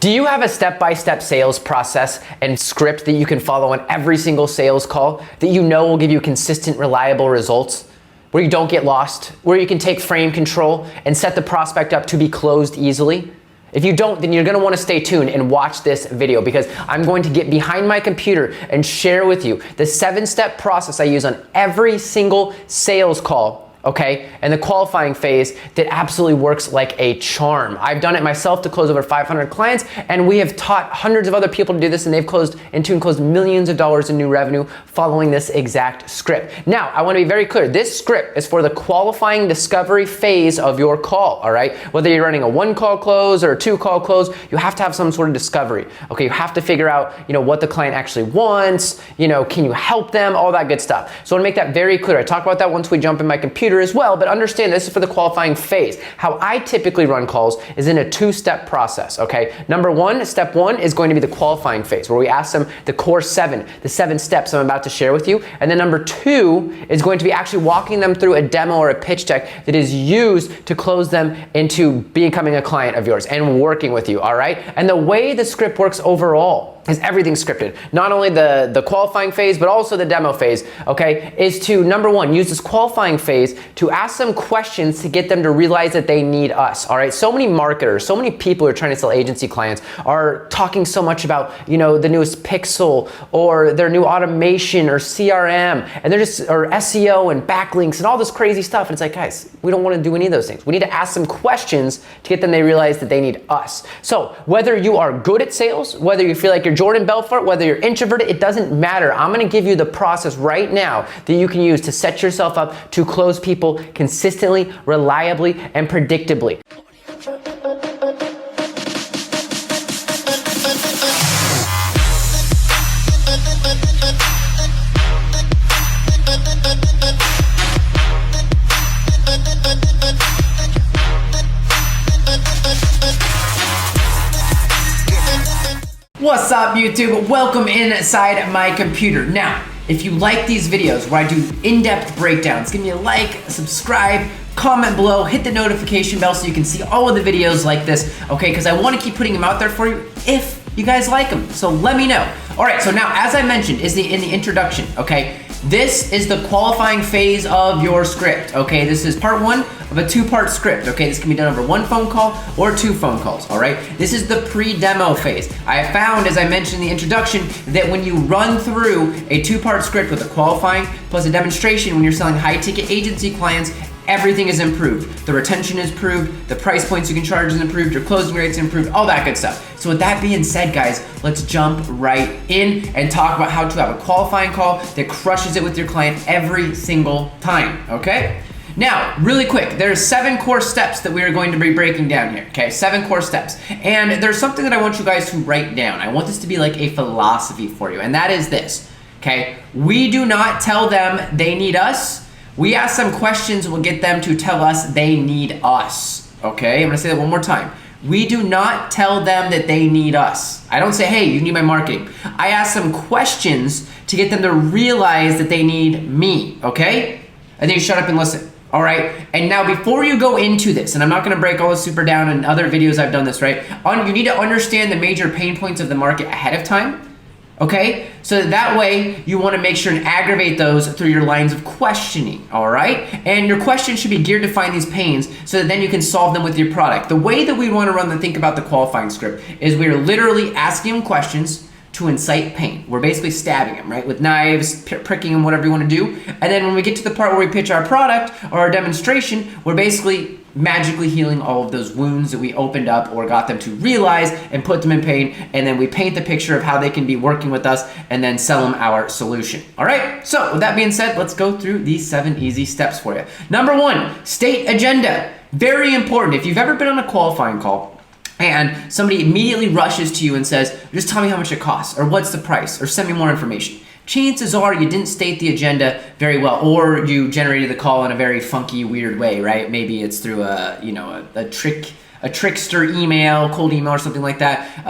Do you have a step-by-step sales process and script that you can follow on every single sales call that you know will give you consistent, reliable results, where you don't get lost, where you can take frame control and set the prospect up to be closed easily? If you don't, then you're gonna wanna stay tuned and watch this video, because I'm going to get behind my computer and share with you the 7-step process I use on every single sales call, okay, and the qualifying phase that absolutely works like a charm. I've done it myself to close over 500 clients, and we have taught hundreds of other people to do this, and they've closed millions of dollars in new revenue following this exact script. Now, I wanna be very clear, this script is for the qualifying discovery phase of your call, all right? Whether you're running a 1-call close or a 2-call close, you have to have some sort of discovery, okay? You have to figure out, what the client actually wants, can you help them, all that good stuff. So I wanna make that very clear. I talk about that once we jump in my computer as well, but understand this is for the qualifying phase. How I typically run calls is in a 2-step process, okay? Step one is going to be the qualifying phase, where we ask them the core 7, the 7 steps I'm about to share with you. And then number 2 is going to be actually walking them through a demo or a pitch deck that is used to close them into becoming a client of yours and working with you, all right? And the way the script works overall is everything scripted. Not only the qualifying phase, but also the demo phase, okay, is to, number 1, use this qualifying phase to ask them questions to get them to realize that they need us, all right? So many marketers, so many people who are trying to sell agency clients are talking so much about, the newest pixel or their new automation or CRM, and they're just, or SEO and backlinks and all this crazy stuff. And it's like, guys, we don't wanna do any of those things. We need to ask them questions to get them to realize that they need us. So whether you are good at sales, whether you feel like you're Jordan Belfort, whether you're introverted, it doesn't matter. I'm gonna give you the process right now that you can use to set yourself up to close people consistently, reliably, and predictably. What's up, YouTube? Welcome inside my computer. Now, if you like these videos where I do in-depth breakdowns, give me a like, subscribe, comment below, hit the notification bell so you can see all of the videos like this, okay? Because I want to keep putting them out there for you if you guys like them. So let me know. All right, so now, as I mentioned in the introduction, okay? This is the qualifying phase of your script, okay? This is part 1 of a 2-part script, okay? This can be done over 1 phone call or 2 phone calls, all right? This is the pre-demo phase. I have found, as I mentioned in the introduction, that when you run through a 2-part script with a qualifying plus a demonstration when you're selling high-ticket agency clients, everything is improved. The retention is improved, the price points you can charge is improved, your closing rates improved, all that good stuff. So with that being said, guys, let's jump right in and talk about how to have a qualifying call that crushes it with your client every single time, okay? Now, really quick, there's 7 core steps that we are going to be breaking down here, okay? 7 core steps. And there's something that I want you guys to write down. I want this to be like a philosophy for you, and that is this, okay? We do not tell them they need us. We ask them questions, we'll get them to tell us they need us, okay? I'm gonna say that one more time. We do not tell them that they need us. I don't say, hey, you need my marketing. I ask them questions to get them to realize that they need me, okay? And then you shut up and listen, all right? And now before you go into this, and I'm not gonna break all this super down, in other videos I've done this, right? You need to understand the major pain points of the market ahead of time, okay? So that way you wanna make sure and aggravate those through your lines of questioning, all right? And your questions should be geared to find these pains so that then you can solve them with your product. The way that we wanna think about the qualifying script is we are literally asking them questions to incite pain. We're basically stabbing them, right? With knives, pricking them, whatever you wanna do. And then when we get to the part where we pitch our product or our demonstration, we're basically magically healing all of those wounds that we opened up or got them to realize and put them in pain, and then we paint the picture of how they can be working with us and then sell them our solution. All right, so with that being said, let's go through these 7 easy steps for you. Number 1, state agenda. Very important. If you've ever been on a qualifying call and somebody immediately rushes to you and says, just tell me how much it costs, or what's the price, or send me more information, chances are you didn't state the agenda very well, or you generated the call in a very funky, weird way, right? Maybe it's through a trick a trickster email, cold email or something like that.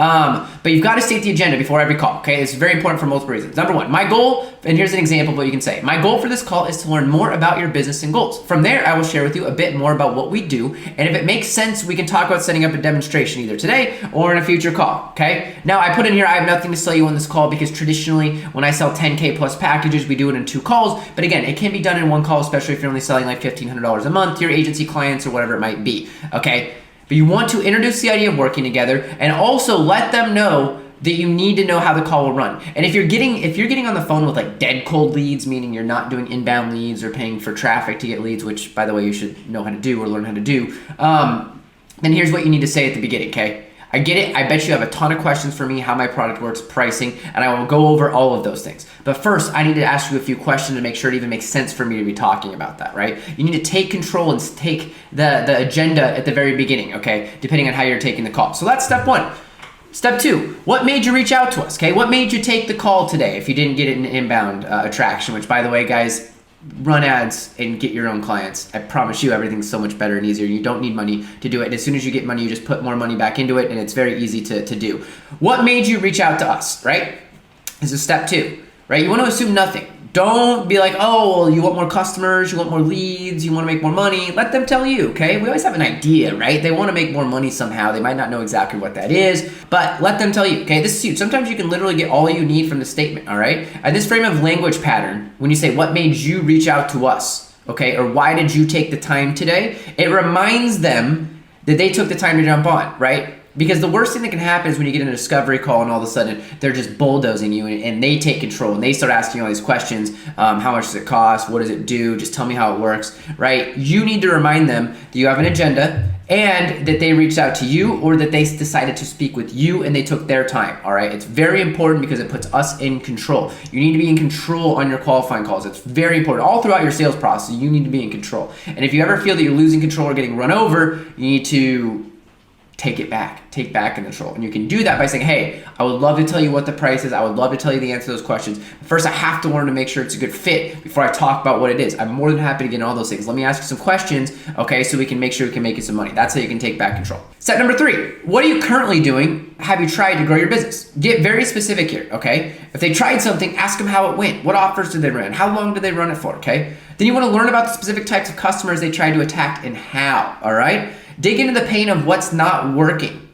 But you've got to state the agenda before every call, okay? It's very important for multiple reasons. Number one, my goal, and here's an example of what you can say. My goal for this call is to learn more about your business and goals. From there, I will share with you a bit more about what we do, and if it makes sense, we can talk about setting up a demonstration either today or in a future call, okay? Now, I put in here, I have nothing to sell you on this call because traditionally, when I sell 10K plus packages, we do it in 2 calls, but again, it can be done in 1 call, especially if you're only selling like $1,500 a month to your agency clients or whatever it might be, okay? But you want to introduce the idea of working together and also let them know that you need to know how the call will run. And if you're getting on the phone with like dead cold leads, meaning you're not doing inbound leads or paying for traffic to get leads, which by the way, you should know how to do or learn how to do, then here's what you need to say at the beginning, okay? I get it. I bet you have a ton of questions for me, how my product works, pricing, and I will go over all of those things. But first, I need to ask you a few questions to make sure it even makes sense for me to be talking about that, right? You need to take control and take the agenda at the very beginning, okay? Depending on how you're taking the call. So that's step 1. Step 2, what made you reach out to us, okay? What made you take the call today if you didn't get an inbound attraction, which by the way, guys, run ads and get your own clients. I promise you everything's so much better and easier. You don't need money to do it. And as soon as you get money, you just put more money back into it and it's very easy to do. What made you reach out to us, right? This is step 2, right? You want to assume nothing. Don't be like, oh, well, you want more customers, you want more leads, you want to make more money. Let them tell you, okay? We always have an idea, right? They want to make more money somehow. They might not know exactly what that is, but let them tell you, okay? This is huge. Sometimes you can literally get all you need from the statement, all right? And this frame of language pattern, when you say, what made you reach out to us, okay? Or why did you take the time today? It reminds them that they took the time to jump on, right? Because the worst thing that can happen is when you get in a discovery call and all of a sudden they're just bulldozing you and they take control and they start asking you all these questions. How much does it cost? What does it do? Just tell me how it works, right? You need to remind them that you have an agenda and that they reached out to you or that they decided to speak with you and they took their time, all right? It's very important because it puts us in control. You need to be in control on your qualifying calls. It's very important. All throughout your sales process, you need to be in control. And if you ever feel that you're losing control or getting run over, you need to take back control. And you can do that by saying, hey, I would love to tell you what the price is. I would love to tell you the answer to those questions. First, I have to learn to make sure it's a good fit before I talk about what it is. I'm more than happy to get into all those things. Let me ask you some questions, okay, so we can make sure we can make you some money. That's how you can take back control. Step number 3, what are you currently doing? Have you tried to grow your business? Get very specific here, okay? If they tried something, ask them how it went. What offers did they run? How long did they run it for, okay? Then you want to learn about the specific types of customers they tried to attack and how, all right? Dig into the pain of what's not working.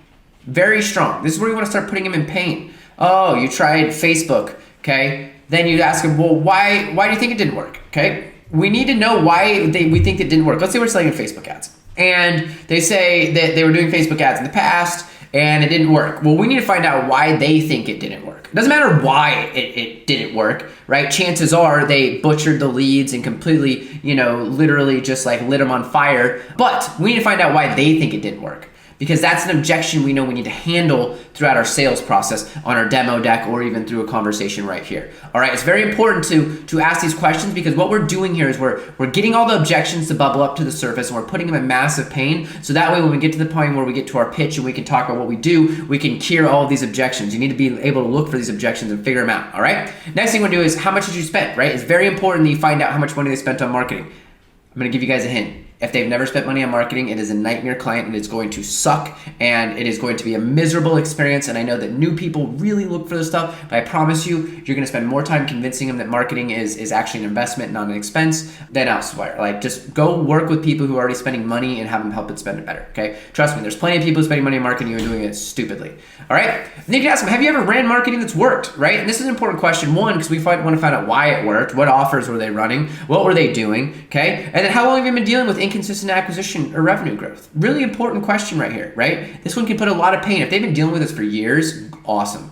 Very strong. This is where you want to start putting them in pain. Oh, you tried Facebook, okay? Then you ask them, well, why do you think it didn't work, okay? We need to know why we think it didn't work. Let's say we're selling Facebook ads. And they say that they were doing Facebook ads in the past and it didn't work. Well, we need to find out why they think it didn't work. It doesn't matter why it didn't work, right? Chances are they butchered the leads and completely, literally just like lit them on fire. But we need to find out why they think it didn't work. Because that's an objection we know we need to handle throughout our sales process on our demo deck or even through a conversation right here. All right, it's very important to ask these questions because what we're doing here is we're getting all the objections to bubble up to the surface and we're putting them in massive pain. So that way when we get to the point where we get to our pitch and we can talk about what we do, we can cure all of these objections. You need to be able to look for these objections and figure them out, all right? Next thing we're gonna do is how much did you spend, right? It's very important that you find out how much money they spent on marketing. I'm gonna give you guys a hint. If they've never spent money on marketing, it is a nightmare client and it's going to suck and it is going to be a miserable experience. And I know that new people really look for this stuff, but I promise you, you're gonna spend more time convincing them that marketing is actually an investment, not an expense, than elsewhere. Like just go work with people who are already spending money and have them help it spend it better, okay? Trust me, there's plenty of people spending money on marketing who are doing it stupidly, all right? Then you can ask them, have you ever ran marketing that's worked, right? And this is an important question. One, because we want to find out why it worked, what offers were they running, what were they doing, okay? And then how long have you been dealing with inconsistent acquisition or revenue growth? Really important question right here, right? This one can put a lot of pain. If they've been dealing with this for years, awesome.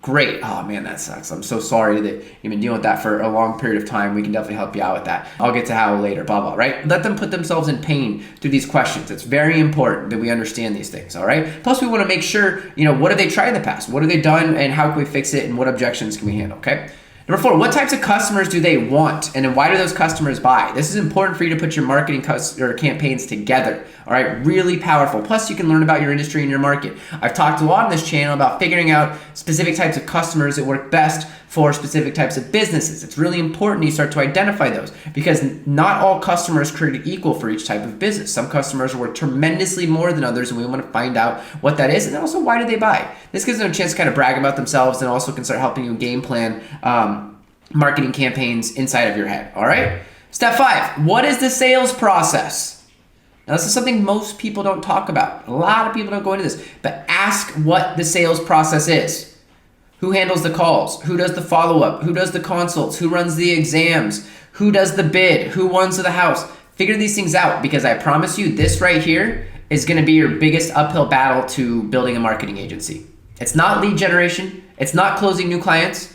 Great. Oh man, that sucks. I'm so sorry that you've been dealing with that for a long period of time. We can definitely help you out with that. I'll get to how later, blah, blah, right? Let them put themselves in pain through these questions. It's very important that we understand these things, all right? Plus we want to make sure, what have they tried in the past? What have they done and how can we fix it and what objections can we handle, okay? Number 4, what types of customers do they want, and then why do those customers buy? This is important for you to put your marketing campaigns together. All right, really powerful. Plus, you can learn about your industry and your market. I've talked a lot on this channel about figuring out specific types of customers that work best for specific types of businesses. It's really important you start to identify those because not all customers are created equal for each type of business. Some customers work tremendously more than others, and we want to find out what that is, and then also why do they buy. This gives them a chance to kind of brag about themselves and also can start helping you game plan marketing campaigns inside of your head. All right. Step 5, what is the sales process? Now, this is something most people don't talk about. A lot of people don't go into this, but ask what the sales process is. Who handles the calls? Who does the follow-up? Who does the consults? Who runs the exams? Who does the bid? Who runs the house? Figure these things out because I promise you this right here is going to be your biggest uphill battle to building a marketing agency. It's not lead generation. It's not closing new clients.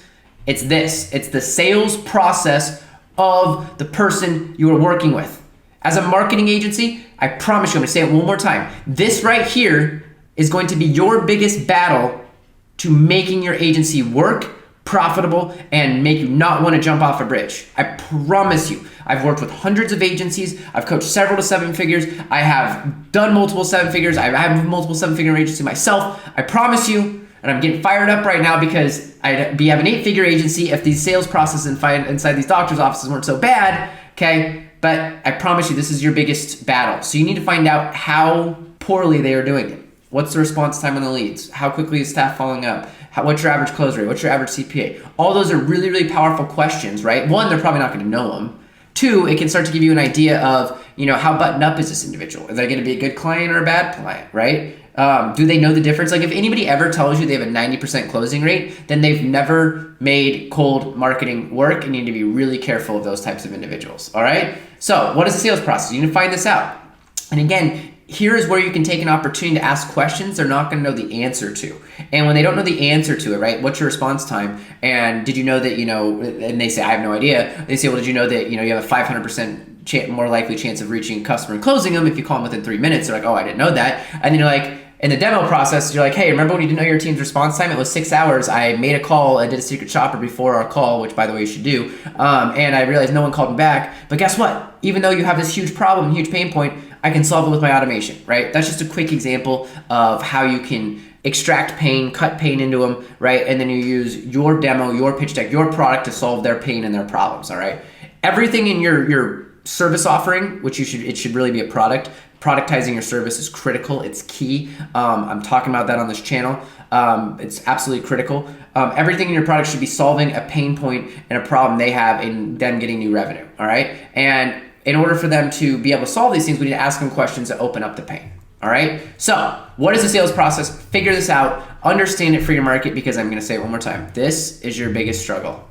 It's this. It's the sales process of the person you are working with. As a marketing agency, I promise you, I'm going to say it one more time. This right here is going to be your biggest battle to making your agency work, profitable, and make you not want to jump off a bridge. I promise you. I've worked with hundreds of agencies. I've coached several to 7 figures. I have done multiple 7 figures. I have multiple 7-figure agency myself. I promise you, and I'm getting fired up right now because I'd be having an 8-figure agency if these sales processes inside these doctors' offices weren't so bad, okay? But I promise you, this is your biggest battle. So you need to find out how poorly they are doing it. What's the response time on the leads? How quickly is staff following up? What's your average close rate? What's your average CPA? All those are really, really powerful questions, right? 1, they're probably not going to know them. 2, it can start to give you an idea of, how buttoned up is this individual? Is they going to be a good client or a bad client, right? Do they know the difference? Like if anybody ever tells you they have a 90% closing rate, then they've never made cold marketing work and you need to be really careful of those types of individuals, all right? So what is the sales process? You need to find this out. And again, here is where you can take an opportunity to ask questions they're not going to know the answer to. And when they don't know the answer to it, right, what's your response time? And did you know that, and they say, I have no idea. They say, well, did you know that, you have a 500% more likely chance of reaching a customer and closing them if you call them within 3 minutes? They're like, oh, I didn't know that. And then you're like, in the demo process, you're like, hey, remember when you didn't know your team's response time? It was 6 hours. I made a call. I did a secret shopper before our call, which, by the way, you should do. And I realized no one called me back. But guess what? Even though you have this huge problem, huge pain point, I can solve it with my automation, right? That's just a quick example of how you can extract pain, cut pain into them, right? And then you use your demo, your pitch deck, your product to solve their pain and their problems, all right? Everything in your service offering, which it should really be a product. Productizing your service is critical. It's key. I'm talking about that on this channel. It's absolutely critical. Everything in your product should be solving a pain point and a problem they have in them getting new revenue, all right? And in order for them to be able to solve these things, we need to ask them questions that open up the pain, all right? So what is the sales process? Figure this out. Understand it for your market because I'm going to say it one more time. This is your biggest struggle.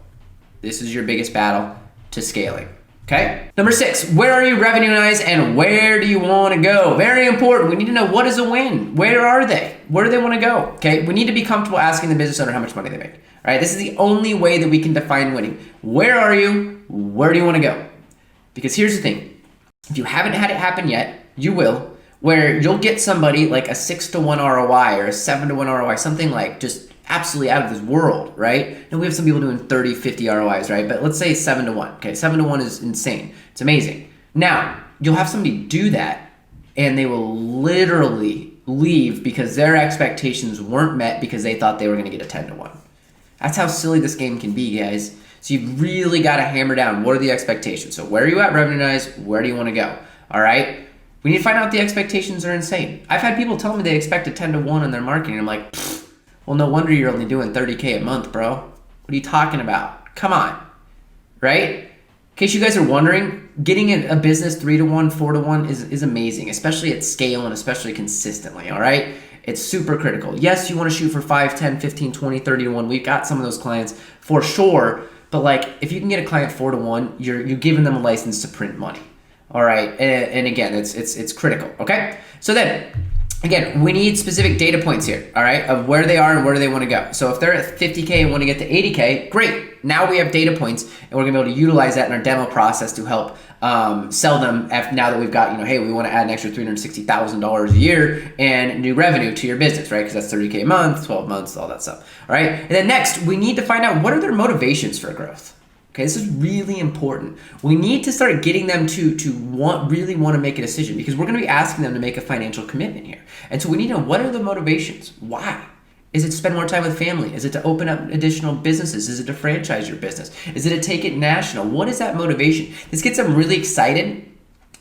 This is your biggest battle to scaling. Okay. Number 6, where are you revenue-wise and where do you want to go? Very important. We need to know what is a win. Where are they? Where do they want to go? Okay. We need to be comfortable asking the business owner how much money they make. All right. This is the only way that we can define winning. Where are you? Where do you want to go? Because here's the thing. If you haven't had it happen yet, you will, where you'll get somebody like a 6-to-1 ROI or a 7-to-1 ROI, something like just absolutely out of this world, right? And we have some people doing 30, 50 ROIs, right? But let's say 7-to-1. Okay, 7-to-1 is insane. It's amazing. Now, you'll have somebody do that and they will literally leave because their expectations weren't met because they thought they were going to get a 10-to-1. That's how silly this game can be, guys. So you've really got to hammer down what are the expectations. So where are you at revenue-wise? Where do you want to go? All right? We need to find out the expectations are insane. I've had people tell me they expect a 10-to-1 in their marketing. I'm like, well, no wonder you're only doing 30K a month, bro. What are you talking about? Come on, right? In case you guys are wondering, getting a business 3-to-1, 4-to-1 is amazing, especially at scale and especially consistently, all right? It's super critical. Yes, you want to shoot for 5, 10, 15, 20, 30-to-1. We've got some of those clients for sure, but like if you can get a client 4-to-1, you're giving them a license to print money, all right? And again, it's critical, okay? So then, again, we need specific data points here, all right, of where they are and where they want to go. So if they're at 50K and want to get to 80K, great. Now we have data points, and we're gonna be able to utilize that in our demo process to help sell them now that we've got, hey, we want to add an extra $360,000 a year and new revenue to your business, right? Because that's 30K a month, 12 months, all that stuff, all right? And then next, we need to find out what are their motivations for growth. Okay, this is really important. We need to start getting them to really want to make a decision, because we're going to be asking them to make a financial commitment here. And so we need to know, what are the motivations? Why? Is it to spend more time with family? Is it to open up additional businesses? Is it to franchise your business? Is it to take it national? What is that motivation? This gets them really excited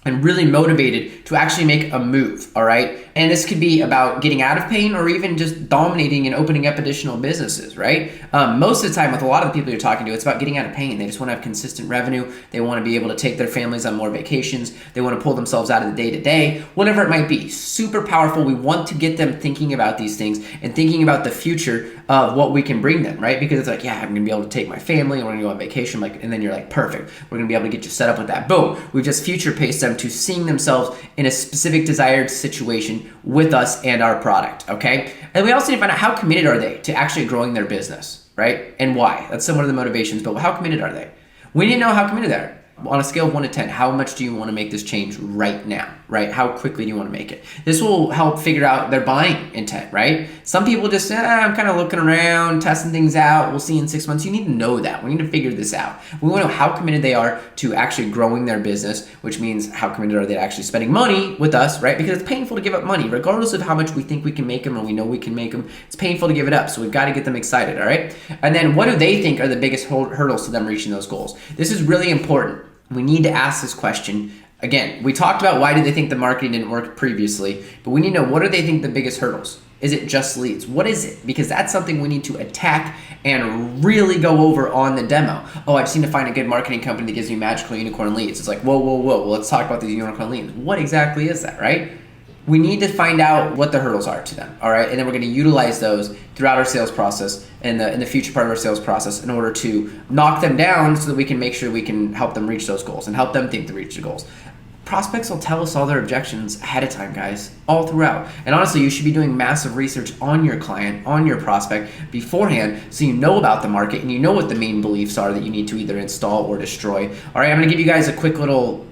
and really motivated to actually make a move, all right? And this could be about getting out of pain, or even just dominating and opening up additional businesses, right? Most of the time with a lot of the people you're talking to, it's about getting out of pain. They just want to have consistent revenue. They want to be able to take their families on more vacations. They want to pull themselves out of the day-to-day, whatever it might be. Super powerful. We want to get them thinking about these things and thinking about the future of what we can bring them, right? Because it's like, yeah, I'm going to be able to take my family and we're going to go on vacation. And then you're like, perfect. We're going to be able to get you set up with that. Boom. We've just future-paced them to seeing themselves in a specific desired situation with us and our product, okay? And we also need to find out, how committed are they to actually growing their business, right? And why? That's some of the motivations, but how committed are they? We need to know how committed they are. On a scale of 1 to 10, how much do you want to make this change right now, right? How quickly do you want to make it? This will help figure out their buying intent, right? Some people just say, I'm kind of looking around, testing things out. We'll see in 6 months. You need to know that. We need to figure this out. We want to know how committed they are to actually growing their business, which means how committed are they to actually spending money with us, right? Because it's painful to give up money, regardless of how much we think we can make them or we know we can make them. It's painful to give it up, so we've got to get them excited, all right? And then what do they think are the biggest hurdles to them reaching those goals? This is really important. We need to ask this question. Again, we talked about why did they think the marketing didn't work previously, but we need to know, what do they think the biggest hurdles? Is it just leads? What is it? Because that's something we need to attack and really go over on the demo. Oh, I just need to find a good marketing company that gives me magical unicorn leads. It's like, whoa. Well, let's talk about these unicorn leads. What exactly is that, right? We need to find out what the hurdles are to them, all right? And then we're going to utilize those throughout our sales process and in the future part of our sales process in order to knock them down so that we can make sure we can help them reach those goals and help them think to reach the goals. Prospects will tell us all their objections ahead of time, guys, all throughout. And honestly, you should be doing massive research on your client, on your prospect beforehand, so you know about the market and you know what the main beliefs are that you need to either install or destroy. All right, I'm going to give you guys a quick little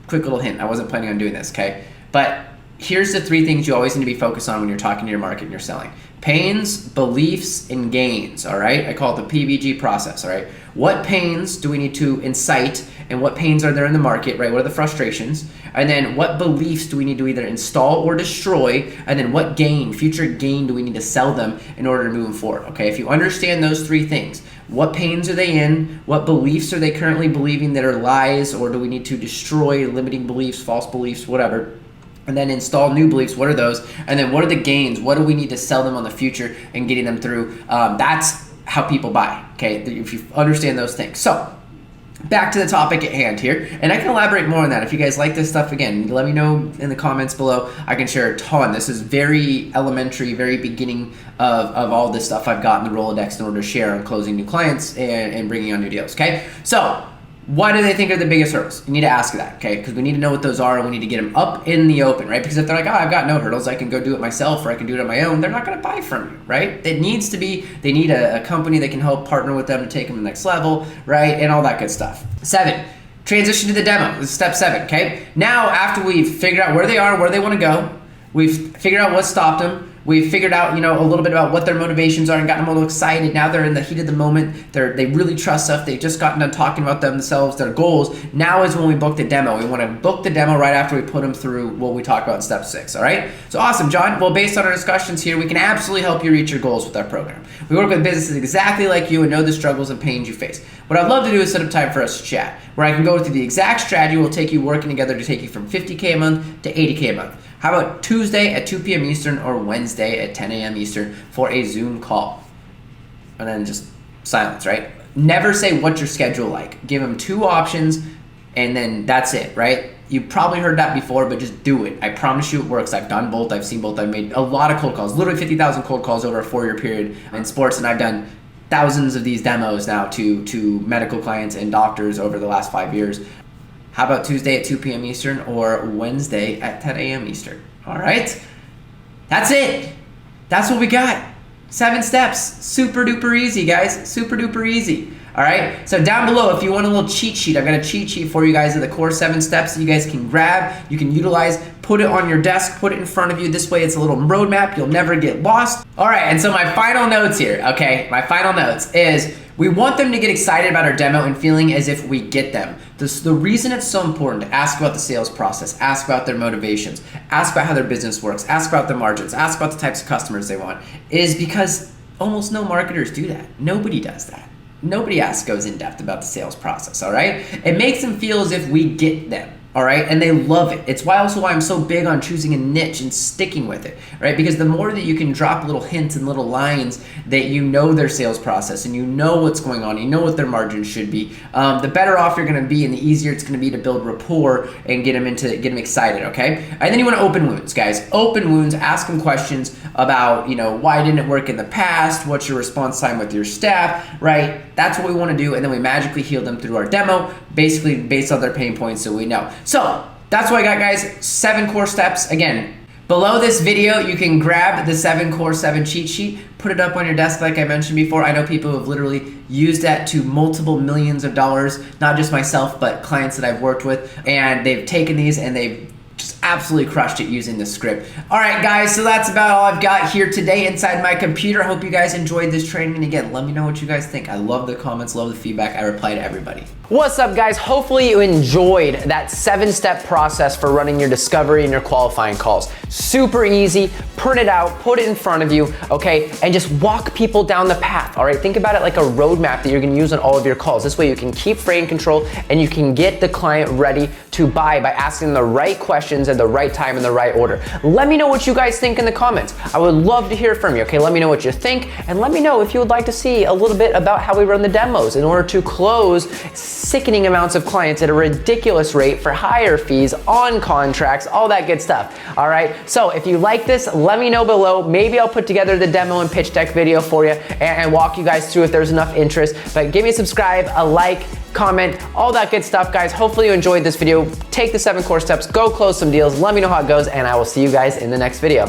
hint. I wasn't planning on doing this, okay? But here's the 3 things you always need to be focused on when you're talking to your market and you're selling. Pains, beliefs, and gains, all right? I call it the PVG process, all right? What pains do we need to incite, and what pains are there in the market, right? What are the frustrations? And then what beliefs do we need to either install or destroy? And then what gain, future gain, do we need to sell them in order to move them forward, okay? If you understand those 3 things, what pains are they in? What beliefs are they currently believing that are lies, or do we need to destroy limiting beliefs, false beliefs, whatever? And then install new beliefs. What are those? And then what are the gains? What do we need to sell them on the future and getting them through? That's how people buy, okay? If you understand those things. So back to the topic at hand here. And I can elaborate more on that. If you guys like this stuff, again, let me know in the comments below. I can share a ton. This is very elementary, very beginning of all this stuff I've got in the Rolodex in order to share on closing new clients and bringing on new deals, okay? So why do they think are the biggest hurdles? You need to ask that, okay? Because we need to know what those are, and we need to get them up in the open, right? Because if they're like, oh, I've got no hurdles, I can go do it myself, or I can do it on my own, they're not going to buy from you, right? It needs to be, they need a company that can help partner with them to take them to the next level, right? And all that good stuff. 7, transition to the demo. This is step 7, okay? Now, after we've figured out where they are, where they want to go, we've figured out what stopped them, we've figured out, a little bit about what their motivations are and gotten them a little excited. Now they're in the heat of the moment. They really trust us. They've just gotten done talking about themselves, their goals. Now is when we book the demo. We want to book the demo right after we put them through what we talk about in step 6, all right? So awesome, John. Well, based on our discussions here, we can absolutely help you reach your goals with our program. We work with businesses exactly like you and know the struggles and pains you face. What I'd love to do is set up time for us to chat, where I can go through the exact strategy we'll take you working together to take you from 50K a month to 80K a month. How about Tuesday at 2 p.m. Eastern or Wednesday at 10 a.m. Eastern for a Zoom call? And then just silence, right? Never say what's your schedule like. Give them 2 options and then that's it, right? You probably heard that before, but just do it. I promise you it works. I've done both. I've seen both. I've made a lot of cold calls, literally 50,000 cold calls over a 4-year period in sports, and I've done thousands of these demos now to medical clients and doctors over the last 5 years. How about Tuesday at 2 p.m. Eastern or Wednesday at 10 a.m. Eastern? All right. That's it. That's what we got. 7 steps. Super duper easy, guys. Super duper easy. All right, so down below, if you want a little cheat sheet, I've got a cheat sheet for you guys of the core 7 steps that you guys can grab, you can utilize, put it on your desk, put it in front of you. This way it's a little roadmap, you'll never get lost. All right, and so my final notes here, okay? My final notes is we want them to get excited about our demo and feeling as if we get them. The reason it's so important to ask about the sales process, ask about their motivations, ask about how their business works, ask about their margins, ask about the types of customers they want, is because almost no marketers do that. Nobody does that. Nobody goes in depth about the sales process, all right? It makes them feel as if we get them, all right? And they love it. It's why I'm so big on choosing a niche and sticking with it, right? Because the more that you can drop little hints and little lines that you know their sales process and you know what's going on, you know what their margins should be, the better off you're gonna be and the easier it's gonna be to build rapport and get them excited, okay? And then you wanna open wounds, guys. Open wounds, ask them questions about, why didn't it work in the past? What's your response time with your staff, right? That's what we wanna do, and then we magically heal them through our demo, basically based on their pain points so we know. So that's what I got, guys. 7 core steps. Again, below this video, you can grab the 7 core 7 cheat sheet, put it up on your desk like I mentioned before. I know people who have literally used that to multiple millions of dollars, not just myself, but clients that I've worked with, and they've taken these and they've just absolutely crushed it using this script. All right, guys, so that's about all I've got here today inside my computer. Hope you guys enjoyed this training. And again, let me know what you guys think. I love the comments, love the feedback. I reply to everybody. What's up, guys? Hopefully you enjoyed that 7-step process for running your discovery and your qualifying calls. Super easy. Print it out, put it in front of you, okay? And just walk people down the path, all right? Think about it like a roadmap that you're gonna use on all of your calls. This way you can keep frame control and you can get the client ready to buy by asking the right questions at the right time in the right order. Let me know what you guys think in the comments. I would love to hear from you, okay? Let me know what you think, and let me know if you would like to see a little bit about how we run the demos in order to close sickening amounts of clients at a ridiculous rate for higher fees on contracts, all that good stuff, all right? So if you like this, let me know below. Maybe I'll put together the demo and pitch deck video for you and walk you guys through if there's enough interest. But give me a subscribe, a like, comment, all that good stuff, guys. Hopefully you enjoyed this video. Take the 7 core steps, go close some deals, let me know how it goes, and I will see you guys in the next video.